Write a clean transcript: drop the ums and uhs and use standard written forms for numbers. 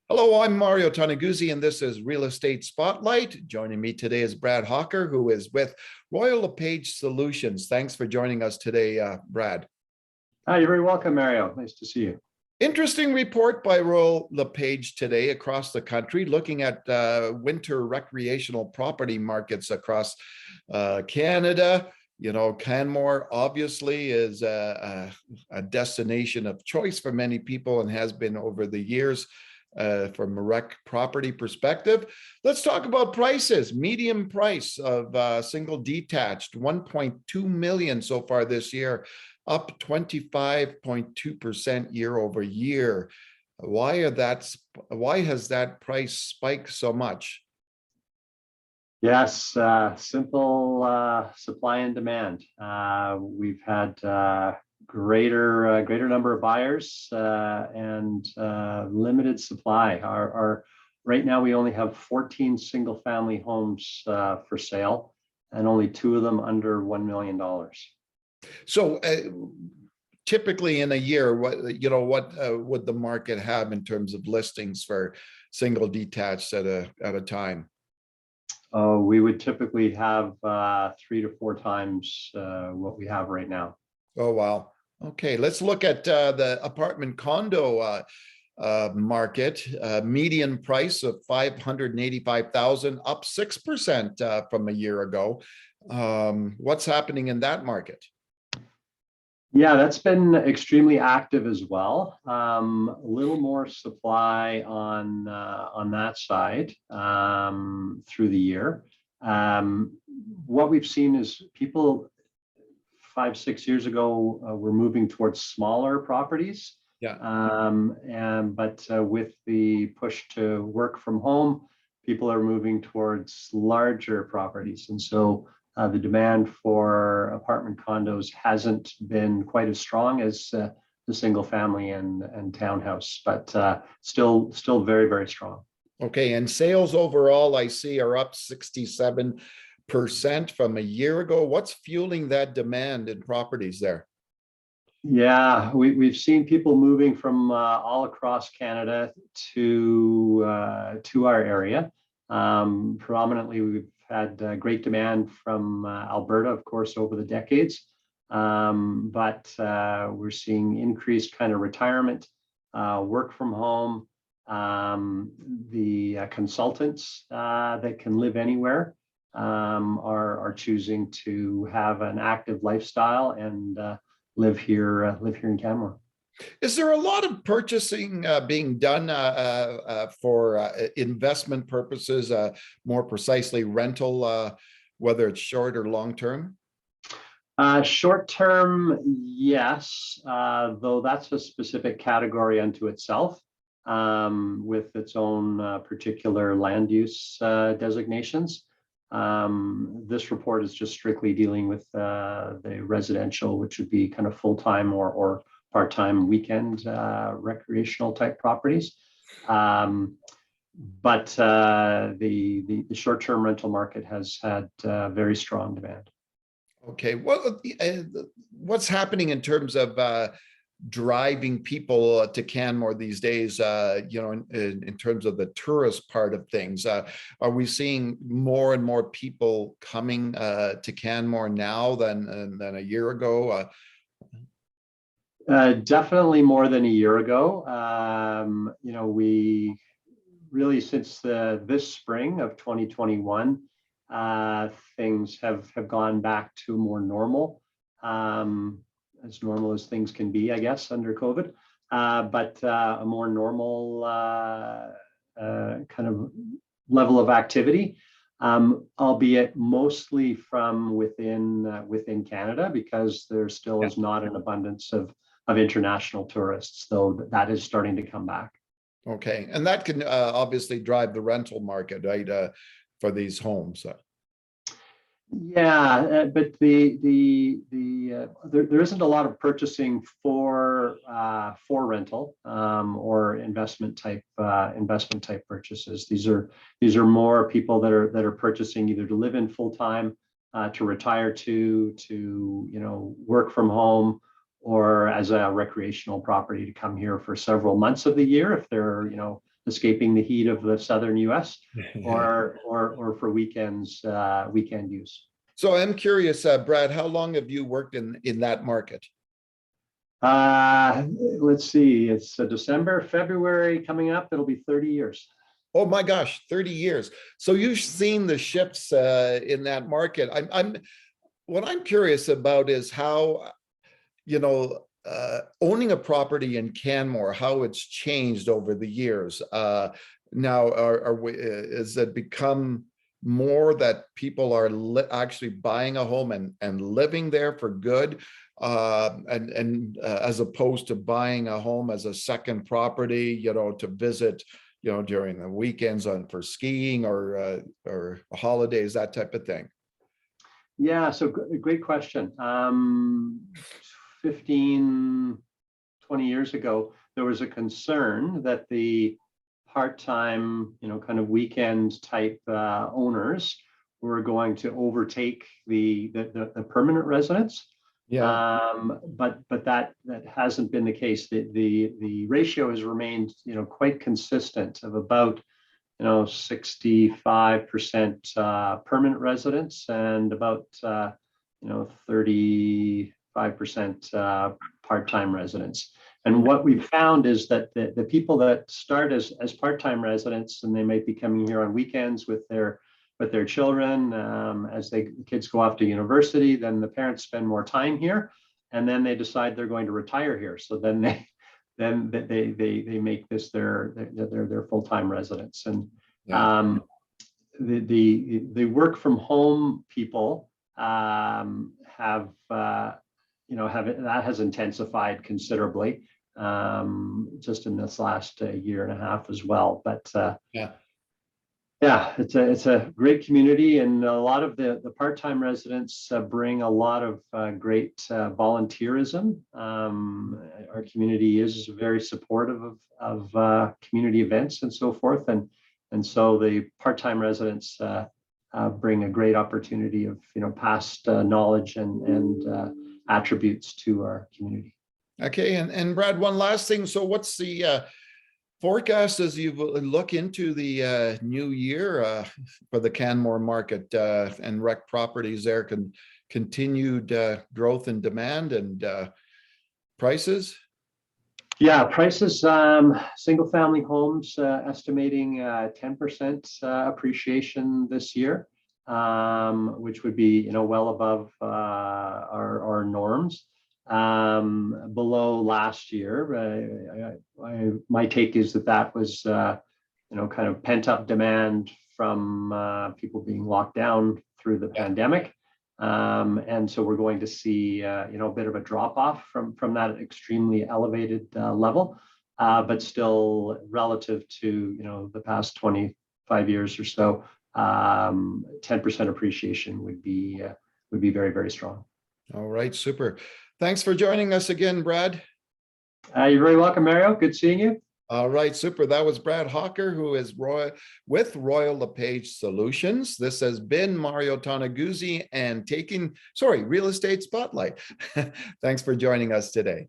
Hello, I'm Mario Toneguzzi, and this is Real Estate Spotlight. Joining me today is Brad Hawker, who is with Royal LePage Solutions. Thanks for joining us today, Brad. Hi, you're very welcome, Mario. Nice to see you. Interesting report by Royal LePage today across the country, looking at winter recreational property markets across Canada. You know, Canmore obviously is a destination of choice for many people and has been over the years. From a rec property perspective. Let's talk about prices. Medium price of single detached, 1.2 million so far this year, up 25.2% year over year. Why has that price spiked so much? Yes, simple supply and demand. We've had greater number of buyers and limited supply. Right now we only have 14 single family homes for sale, and only 2 of them under $1 million. So typically in a year, what would the market have in terms of listings for single detached at a time? We would typically have 3 to 4 times what we have right now. Oh, wow. Okay, let's look at the apartment condo market. Median price of $585,000, up 6% from a year ago. What's happening in that market? Yeah, that's been extremely active as well. A little more supply on that side through the year. What we've seen is people 5-6 years ago were moving towards smaller properties. Yeah. But with the push to work from home, people are moving towards larger properties, and so the demand for apartment condos hasn't been quite as strong as the single family and townhouse, but still very, very strong. Okay, and sales overall I see are up 67% from a year ago. What's fueling that demand in properties there? Yeah, we've seen people moving from all across Canada to our area. Predominantly, we've had great demand from Alberta, of course, over the decades. But we're seeing increased kind of retirement, work from home, the consultants that can live anywhere are choosing to have an active lifestyle and live here in Canmore. Is there a lot of purchasing being done for investment purposes, more precisely rental, whether it's short or long term? Short term, yes, though that's a specific category unto itself with its own particular land use designations. This report is just strictly dealing with the residential, which would be kind of full-time or part-time weekend recreational type properties. But the short-term rental market has had very strong demand. Okay, well, what's happening in terms of driving people to Canmore these days, in terms of the tourist part of things? Are we seeing more and more people coming to Canmore now than a year ago? Definitely more than a year ago. We really, since this spring of 2021, things have gone back to more normal. As normal as things can be, I guess, under COVID, but a more normal kind of level of activity, albeit mostly from within Canada, because there still is not an abundance of international tourists, though that is starting to come back. Okay, and that can obviously drive the rental market, right, for these homes. Yeah, but there isn't a lot of purchasing for rental or investment type purchases. These are more people that are purchasing either to live in full time, to retire to work from home, or as a recreational property to come here for several months of the year if they're escaping the heat of the southern US, or for weekends, weekend use. So I'm curious, Brad, how long have you worked in that market? Let's see, it's December, February coming up. It'll be 30 years. Oh my gosh, 30 years. So you've seen the shifts in that market. What I'm curious about is how, owning a property in Canmore, how it's changed over the years. Now, is it become more that people are actually buying a home and living there for good, as opposed to buying a home as a second property, to visit, during the weekends for skiing or holidays, that type of thing? Yeah, so great question. 15, 20 years ago, there was a concern that the part-time, kind of weekend type owners were going to overtake the permanent residents. Yeah. But that hasn't been the case. The ratio has remained, quite consistent of about 65% permanent residents and about 35% part-time residents. And what we've found is that the people that start as part-time residents, and they might be coming here on weekends with their children, as the kids go off to university, then the parents spend more time here, and then they decide they're going to retire here. So then they make this their full-time residence. And yeah. The work from home people that has intensified considerably just in this last year and a half as well. But yeah, it's a great community, and a lot of the part-time residents bring a lot of great volunteerism. Our community is very supportive of community events and so forth, and so the part-time residents bring a great opportunity of past knowledge and attributes to our community. Okay, and Brad, one last thing. So what's the forecast as you look into the new year for the Canmore market and rec properties there? Continued growth in demand and prices? Yeah, prices, single family homes estimating 10% appreciation this year, which would be well above our norms. Below last year, my take is that was kind of pent up demand from people being locked down through the pandemic, and so we're going to see a bit of a drop off from that extremely elevated level, but still relative to the past 25 years or so, 10% appreciation would be very, very strong. All right, super. Thanks for joining us again, Brad. You're very welcome, Mario. Good seeing you. All right, super. That was Brad Hawker, who is with Royal LePage Solutions. This has been Mario Toneguzzi and Real Estate Spotlight. Thanks for joining us today.